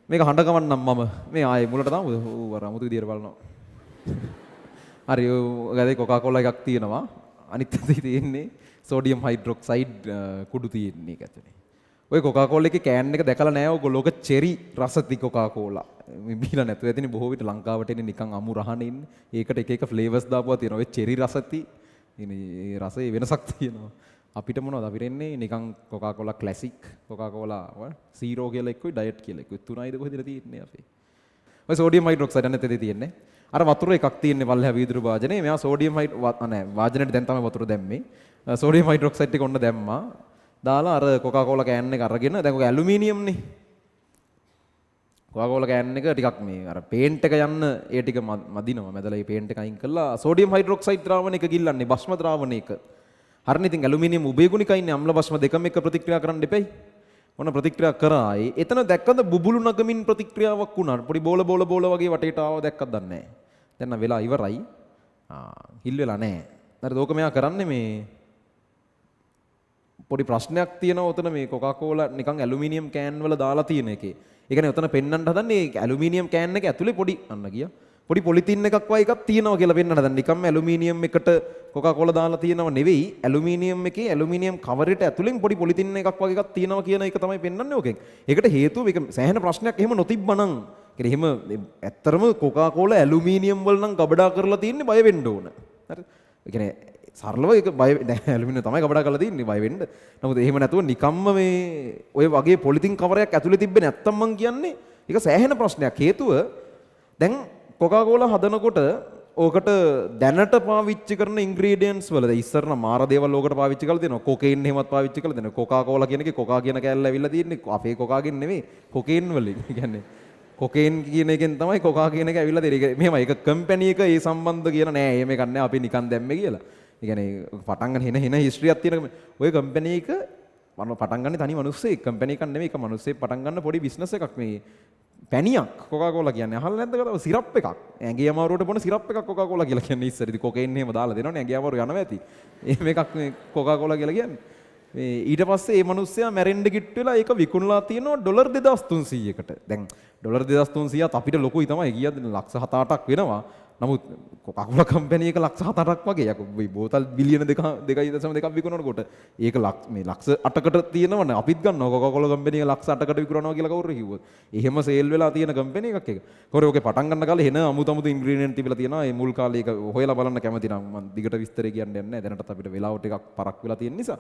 මේක හඬ ගවන්නම් මම මේ ආයේ මුලට දාමුද? ඌ අර අමුතු විදියට බලනවා. හරි ඔය කොකාකෝලා එකක් තියෙනවා. අනිත් අතේ තියෙන්නේ සෝඩියම් හයිඩ්‍රොක්සයිඩ් කුඩු තියෙන්නේ ඒක ඇතුලේ. ඔය කොකාකෝලා එකේ කෑන් එක දැකලා නැහැ ඔයගොල්ලෝ. ඔක චෙරි රසති කොකාකෝලා. මේ බීලා නැතුව ඇතිනේ බොහෝ විට ලංකාවට එන්නේ නිකන් අමු රහනේ ඉන්නේ. ඒකට එක එක ෆ්ලේවර්ස් දාපුවා තියෙනවා. ඔය චෙරි රසති ඉන්නේ රසයේ වෙනසක් තියෙනවා. අපිට මොනවද අපිට එන්නේ නිකන් කොකාකෝලා ක්ලාසික් කොකාකෝලා සීරෝ කියලා එක්කයි ඩයට් කියලා එක්කයි තුනයිද කොහෙද තියෙන්නේ අපේ. ඔය සෝඩියම් හයිඩ්‍රොක්සයිඩ් නැත්තේ තියෙන්නේ. අර වතුර එකක් තියෙන්නේ වල්හැ වීදුරු වාජනේ. මෙයා සෝඩියම් නැහැ වාජනේට දැන් තමයි වතුර දැම්මේ. සෝඩියම් හයිඩ්‍රොක්සයිඩ් එක ඔන්න දැම්මා. දාලා අර කොකාකෝලා කෑන් එක අරගෙන දැන් ඔක ඇලුමිනියම්නේ. කොකාකෝලා කෑන් එක ටිකක් මේ අර පේන්ට් එක යන්න ඒ ටික මදිනවා. මැදලා මේ පේන්ට් එක අයින් කරලා සෝඩියම් හයිඩ්‍රොක්සයිඩ් ද්‍රාවණයක ගිල්ලන්නේ භස්ම ද්‍රාවණයක. හරිනේ ඉතින් ඇලුමිනියම් උභයගුණිකයිනේ අම්ල භස්ම දෙකම එක ප්‍රතික්‍රියා කරන්න දෙපැයි. ඔන්න ප්‍රතික්‍රියා කරා. එතන දැක්කද බුබුලු නගමින් ප්‍රතික්‍රියාවක් වුණා. පොඩි බෝල වගේ වටේට ආව දැක්කද දන්නේ නැහැ. දැන් නම් වෙලා ඉවරයි. හිල් වෙලා නැහැ. හරිද? ඕක මෙයා කරන්නේ මේ පොඩි ප්‍රශ්නයක් තියෙනවා උතන මේ කොකාකෝලා නිකන් ඇලුමිනියම් කෑන් වල දාලා තියෙන එකේ. ඒ කියන්නේ උතන පෙන්වන්න හදන්නේ ඇලුමිනියම් කෑන් එක ඇතුලේ පොඩි අන්න ගියා. පොඩි පොලිතින් එකක් වගේ එකක් තියෙනවා කියලා පෙන්වන්න හදන්නේ. නිකම්ම ඇලුමිනියම් එකට කොකාකෝලා දාලා තියෙනව නෙවෙයි. ඇලුමිනියම් එකේ ඇලුමිනියම් කවරේට ඇතුලෙන් පොඩි පොලිතින් එකක් වගේ එකක් තියෙනවා කියන එක තමයි පෙන්වන්නේ ඕකෙන්. ඒකට හේතුව මේක සෑහෙන ප්‍රශ්නයක් එහෙම නොතිබ්බනම්. කියන්නේ එහෙම ඇත්තරම කොකාකෝලා ඇලුමිනියම් වල නම් ගබඩා කරලා තියෙන්නේ බය වෙන්න ඕන. හරි. ඒ කියන්නේ සරලව ඒක බය නැහැ ඇලුමිනියම් තමයි ගබඩා කරලා තියෙන්නේ බය වෙන්න. නමුත් එහෙම නැතුව නිකම්ම මේ ඔය වගේ පොලිතින් කවරයක් ඇතුලේ තිබ්බේ නැත්තම් මං කියන්නේ ඒක සෑහෙන ප්‍රශ්නයක්. හේතුව දැන් කොකාකෝලා හදනකොට ඕකට දැනට පාවිච්චි කරන ඉන්ග්‍රීඩියන්ට්ස් වල දැන් ඉස්සර නම් මාර දේවල් ඕකට පාවිච්චි කරලා දෙනවා. කොකේන් එහෙමත් පාවිච්චි කරලා දෙනවා. කොකාකෝලා කියන එකේ කොකා කියන කෑල්ල ඇවිල්ලා තියෙන්නේ අපේ කොකාගෙන් නෙවෙයි කොකේන් වලින්. ඒ කියන්නේ කොකේන් කියන එකෙන් තමයි කොකා කියන එක ඇවිල්ලා තියෙන්නේ. මෙහෙම ඒක කම්පැනි එක ඒ සම්බන්ධ කියන නෑ. එහෙම එකක් නෑ. අපි නිකන් දැම්මේ කියලා. ඒ කියන්නේ පටන් ගන්න හෙන හිස්ටරියක් තියෙන ඔය කම්පැනි එක පටන් ගන්න තනි මිනිස්සෙක් කම්පැනි එකක් නෙවෙයි. ඒක මිනිස්සෙක් පටන් ගන්න පොඩි බිස්නස් එකක් මේ පැණියක් කොකාකෝලා කියන්නේ. අහලා නැද්ද කතාව? සිරප් එකක්. ඇඟේ අමාරුවට බොන සිරප් එකක් කොකාකෝලා කියලා කියන්නේ. ඉස්සර ඉතින් කොකේන් එහෙම දාලා දෙනවනේ ඇඟේ අමාරු යනවා ඇති. එහෙම එකක් මේ කොකාකෝලා කියලා කියන්නේ. මේ ඊට පස්සේ මේ මිනිස්සයා මැරෙන්න කිට් වෙලා ඒක විකුණලා තියෙනවා ඩොලර් 2300කට. දැන් ඩොලර් 2300ත් අපිට ලොකුයි තමයි. කීයද? ලක්ෂ 7-8ක් වෙනවා. නමුත් කොකාකෝලා කම්පැනි එක ලක්ෂ 7-8ක් වගේ. යකෝ මේ බෝතල් බිලියන 2.2ක් විකුණනකොට ඒක මේ ලක්ෂ 8කට තියෙනවනේ. අපිත් ගන්නවා කොකාකෝලා කම්පැනි එක ලක්ෂ 8කට විකුණනවා කියලා කවුරු කිව්වොත්. එහෙම සේල් වෙලා තියෙන කම්පැනි එකක් ඒක. කොහොරේ ඔකේ පටන් ගන්න කාලේ එන අමුතු ඉන්ග්‍රීඩියන්ට් තිබිලා තියෙනවා. ඒ මුල් කාලේ ඒක හොයලා බලන්න කැමති නම් මම දිගට විස්තරේ කියන්න යන්නේ නැහැ. දැනටත් අපිට වෙලාව ටිකක් පරක් වෙලා තියෙන නිසා.